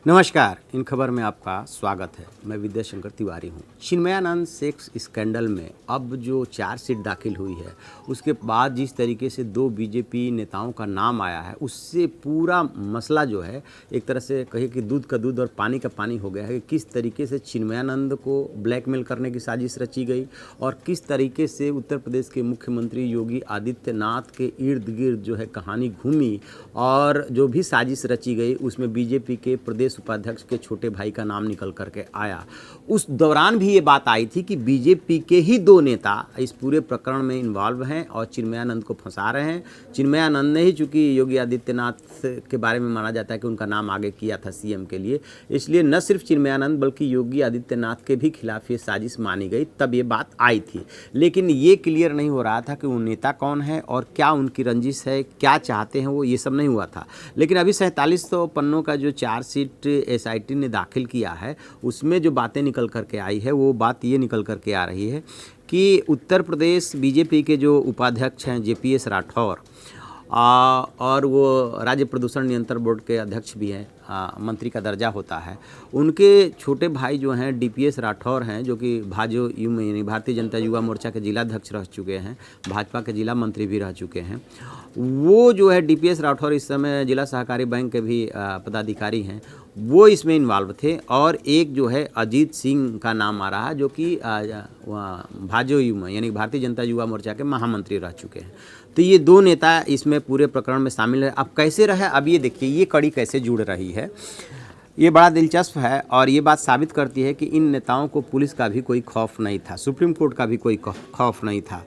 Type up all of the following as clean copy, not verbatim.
नमस्कार। इन खबर में आपका स्वागत है। मैं विद्याशंकर तिवारी हूँ। चिन्मयानंद सेक्स स्कैंडल में अब जो चार्जशीट दाखिल हुई है, उसके बाद जिस तरीके से दो बीजेपी नेताओं का नाम आया है, उससे पूरा मसला जो है एक तरह से कहे कि दूध का दूध और पानी का पानी हो गया है कि किस तरीके से चिन्मयानंद को ब्लैकमेल करने की साजिश रची गई और किस तरीके से उत्तर प्रदेश के मुख्यमंत्री योगी आदित्यनाथ के इर्द गिर्द जो है कहानी घूमी और जो भी साजिश रची गई उसमें बीजेपी के प्रदेश उपाध्यक्ष के छोटे भाई का नाम निकल करके आया। उस दौरान भी ये बात आई थी कि बीजेपी के ही दो नेता इस पूरे प्रकरण में इन्वॉल्व हैं और चिन्मयानंद को फंसा रहे हैं। चिन्मयानंद ने ही, चूंकि योगी आदित्यनाथ के बारे में माना जाता है कि उनका नाम आगे किया था सीएम के लिए, इसलिए न सिर्फ चिन्मयानंद बल्कि योगी आदित्यनाथ के भी खिलाफ ये साजिश मानी गई, तब ये बात आई थी। लेकिन ये क्लियर नहीं हो रहा था कि वो नेता कौन है और क्या उनकी रंजिश है, क्या चाहते हैं वो, ये सब नहीं हुआ था। लेकिन अभी 4700 पन्नों का जो चार्जशीट एसआईटी ने दाखिल किया है, उसमें जो बातें निकल करके आई है वो बात ये निकल करके आ रही है कि उत्तर प्रदेश बीजेपी के जो उपाध्यक्ष हैं जेपीएस राठौर और वो राज्य प्रदूषण नियंत्रण बोर्ड के अध्यक्ष भी हैं, मंत्री का दर्जा होता है, उनके छोटे भाई जो हैं डीपीएस राठौर हैं, जो कि भाजो यानी भारतीय जनता युवा मोर्चा के जिलाध्यक्ष रह चुके हैं, भाजपा के जिला मंत्री भी रह चुके हैं। वो जो है डीपीएस राठौर इस समय जिला सहकारी बैंक के भी पदाधिकारी हैं, वो इसमें इन्वॉल्व थे। और एक जो है अजीत सिंह का नाम आ रहा है, जो कि भाजो युवा यानी भारतीय जनता युवा मोर्चा के महामंत्री रह चुके हैं। तो ये दो नेता इसमें पूरे प्रकरण में शामिल है। अब कैसे रहे, अब ये देखिए ये कड़ी कैसे जुड़ रही है, ये बड़ा दिलचस्प है और ये बात साबित करती है कि इन नेताओं को पुलिस का भी कोई खौफ नहीं था, सुप्रीम कोर्ट का भी कोई खौफ नहीं था।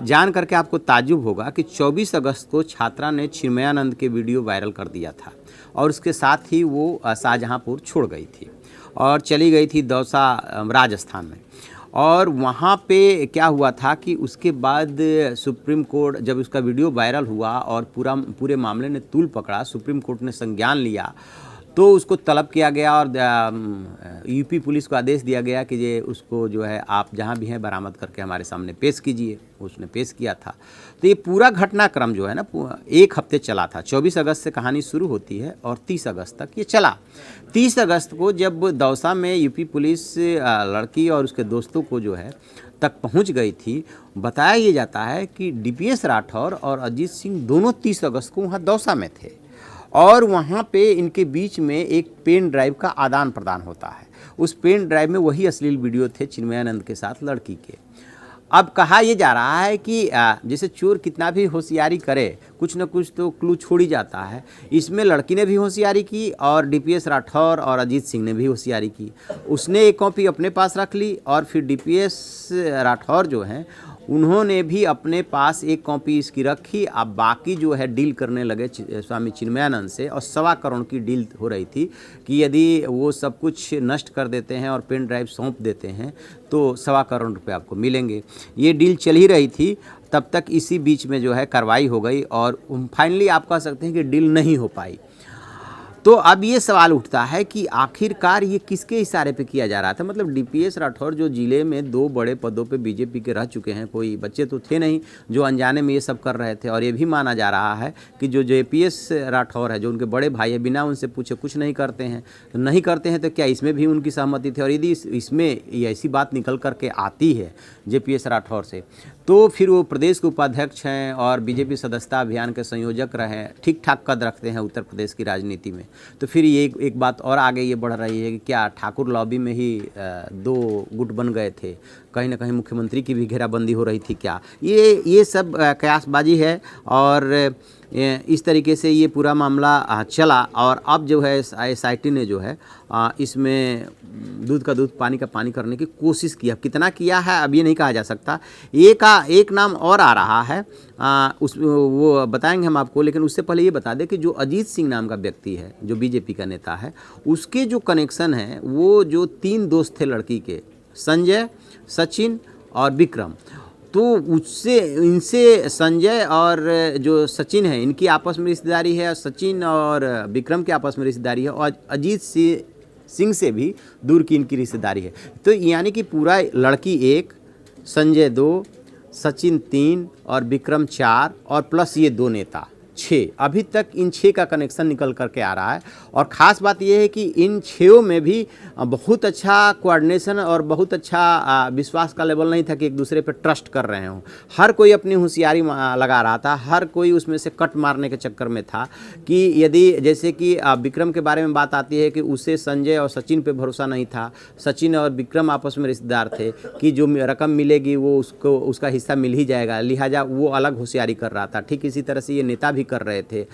जान करके आपको ताज्जुब होगा कि 24 अगस्त को छात्रा ने चिन्मयानंद के वीडियो वायरल कर दिया था और उसके साथ ही वो शाहजहांपुर छोड़ गई थी और चली गई थी दौसा राजस्थान में। और वहाँ पे क्या हुआ था कि उसके बाद सुप्रीम कोर्ट, जब उसका वीडियो वायरल हुआ और पूरे मामले ने तूल पकड़ा, सुप्रीम कोर्ट ने संज्ञान लिया, तो उसको तलब किया गया और यूपी पुलिस को आदेश दिया गया कि ये उसको जो है आप जहाँ भी हैं बरामद करके हमारे सामने पेश कीजिए। उसने पेश किया था। तो ये पूरा घटनाक्रम जो है ना एक हफ्ते चला था। 24 अगस्त से कहानी शुरू होती है और 30 अगस्त तक ये चला। 30 अगस्त को जब दौसा में यूपी पुलिस लड़की और उसके दोस्तों को जो है तक पहुंच गई थी, बताया ये जाता है कि डीपीएस राठौर और अजीत सिंह दोनों 30 अगस्त को वहाँ दौसा में थे और वहाँ पे इनके बीच में एक पेन ड्राइव का आदान प्रदान होता है। उस पेन ड्राइव में वही अश्लील वीडियो थे चिन्मयानंद के साथ लड़की के। अब कहा यह जा रहा है कि जैसे चोर कितना भी होशियारी करे, कुछ न कुछ तो क्लू छोड़ ही जाता है। इसमें लड़की ने भी होशियारी की और डीपीएस राठौर और अजीत सिंह ने भी होशियारी की। उसने एक कॉपी अपने पास रख ली और फिर डीपीएस राठौर जो हैं उन्होंने भी अपने पास एक कॉपी इसकी रखी। अब बाकी जो है डील करने लगे स्वामी चिन्मयानंद से और 1.25 करोड़ की डील हो रही थी कि यदि वो सब कुछ नष्ट कर देते हैं और पेन ड्राइव सौंप देते हैं तो 1.25 करोड़ रुपए आपको मिलेंगे। ये डील चल ही रही थी, तब तक इसी बीच में जो है कार्रवाई हो गई और फाइनली आप कह सकते हैं कि डील नहीं हो पाई। तो अब ये सवाल उठता है कि आखिरकार ये किसके इशारे पे किया जा रहा था। मतलब डीपीएस राठौर जो जिले में 2 बड़े पदों पे बीजेपी के रह चुके हैं, कोई बच्चे तो थे नहीं जो अनजाने में ये सब कर रहे थे। और ये भी माना जा रहा है कि जो जेपीएस राठौर है, जो उनके बड़े भाई है, बिना उनसे पूछे कुछ नहीं करते हैं। तो नहीं करते हैं तो क्या इसमें भी उनकी सहमति थी? और यदि इसमें ऐसी बात निकल करके आती है जेपीएस राठौर से, तो फिर वो प्रदेश के उपाध्यक्ष हैं और बीजेपी सदस्यता अभियान के संयोजक रहे, ठीक ठाक कद रखते हैं उत्तर प्रदेश की राजनीति में। तो फिर ये एक बात और आगे ये बढ़ रही है कि क्या ठाकुर लॉबी में ही 2 गुट बन गए थे, कहीं ना कहीं मुख्यमंत्री की भी घेराबंदी हो रही थी क्या? ये सब कयासबाजी है और इस तरीके से ये पूरा मामला चला। और अब जो है एसआईटी ने जो है इसमें दूध का दूध पानी का पानी करने की कोशिश की। अब कितना किया है अब ये नहीं कहा जा सकता। एक नाम और आ रहा है, वो बताएंगे हम आपको। लेकिन उससे पहले ये बता दें कि जो अजीत सिंह नाम का व्यक्ति है, जो बीजेपी का नेता है, उसके जो कनेक्शन है, वो जो 3 दोस्त थे लड़की के, संजय, सचिन और विक्रम, तो उससे इनसे संजय और जो सचिन है इनकी आपस में रिश्तेदारी है, सचिन और विक्रम की आपस में रिश्तेदारी है और अजीत सिंह से भी दूर की इनकी रिश्तेदारी है। तो यानी कि पूरा लड़की 1, संजय 2, सचिन 3 और विक्रम 4 और प्लस ये 2 नेता, 6, अभी तक इन 6 का कनेक्शन निकल करके आ रहा है। और ख़ास बात यह है कि इन 6 में भी बहुत अच्छा कोऑर्डिनेशन और बहुत अच्छा विश्वास का लेवल नहीं था कि एक दूसरे पे ट्रस्ट कर रहे हों। हर कोई अपनी होशियारी लगा रहा था, हर कोई उसमें से कट मारने के चक्कर में था कि यदि जैसे कि विक्रम के बारे में बात आती है कि उसे संजय और सचिन पे भरोसा नहीं था, सचिन और विक्रम आपस में रिश्तेदार थे कि जो रकम मिलेगी वो उसको उसका हिस्सा मिल ही जाएगा, लिहाजा वो अलग होशियारी कर रहा था। ठीक इसी तरह से ये नेता भी कर रहे थे।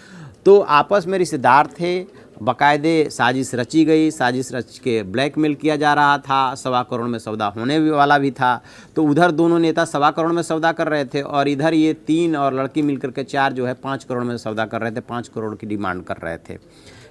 तो आपस में रिश्तेदार थे, बाकायदे साजिश रची गई, साजिश रच के ब्लैकमेल किया जा रहा था, 1.25 करोड़ में सौदा होने वाला भी था। तो उधर दोनों नेता 1.25 करोड़ में सौदा कर रहे थे और इधर ये 3 और लड़की मिलकर के 4 जो है 5 करोड़ में सौदा कर रहे थे, 5 करोड़ की डिमांड कर रहे थे।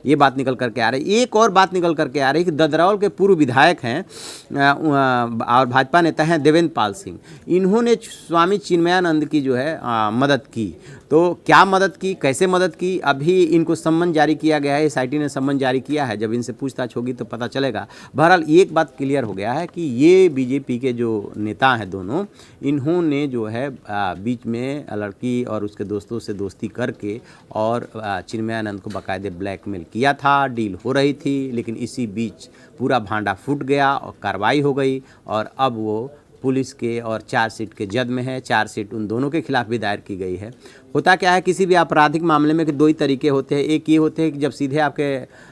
ये बात निकल करके आ रही। एक और बात निकल करके आ रही कि ददरौल के पूर्व विधायक हैं और भाजपा नेता हैं देवेंद्र पाल सिंह, इन्होंने स्वामी चिन्मयानंद की जो है मदद की। तो क्या मदद की, कैसे मदद की, अभी इनको सम्मन जारी किया गया है, एसआईटी ने सम्मन जारी किया है। जब इनसे पूछताछ होगी तो पता चलेगा। बहरहाल एक बात क्लियर हो गया है कि ये बीजेपी के जो नेता हैं दोनों, इन्होंने जो है बीच में लड़की और उसके दोस्तों से दोस्ती करके और चिन्मयानंद को बाकायदे ब्लैकमेल किया था। डील हो रही थी, लेकिन इसी बीच पूरा भांडा फूट गया और कार्रवाई हो गई और अब वो पुलिस के और चार्जशीट के जद में है। चार्जशीट उन दोनों के खिलाफ भी दायर की गई है। होता क्या है किसी भी आपराधिक मामले में कि 2 ही तरीके होते हैं। एक ये होते हैं कि जब सीधे आपके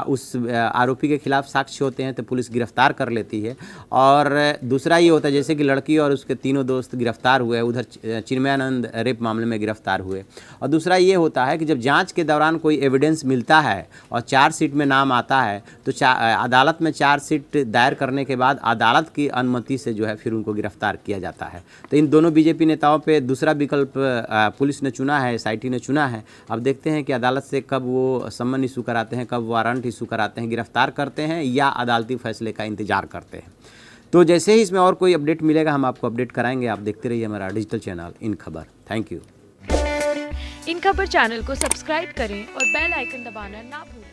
उस आरोपी के खिलाफ साक्ष्य होते हैं तो पुलिस गिरफ्तार कर लेती है, और दूसरा ये होता है जैसे कि लड़की और उसके तीनों दोस्त गिरफ्तार हुए, उधर चिन्मयानंद रेप मामले में गिरफ्तार हुए। और दूसरा ये होता है कि जब जांच के दौरान कोई एविडेंस मिलता है और चार्जशीट में नाम आता है तो अदालत में चार्जशीट दायर करने के बाद अदालत की अनुमति से जो है फिर उनको गिरफ्तार किया जाता है। तो इन दोनों बीजेपी नेताओं पे दूसरा विकल्प पुलिस ने चुना है, एसआईटी ने चुना है। अब देखते हैं कि अदालत से कब वो सम्मन इशू कराते हैं, कब वारंट इशू कराते हैं, गिरफ्तार करते हैं या अदालती फैसले का इंतजार करते हैं। तो जैसे ही इसमें और कोई अपडेट मिलेगा हम आपको अपडेट कराएंगे। आप देखते रहिए हमारा डिजिटल चैनल इन खबर। Thank you. इन खबर चैनल को सब्सक्राइब करें और बेल आइकन दबाना ना भूलें।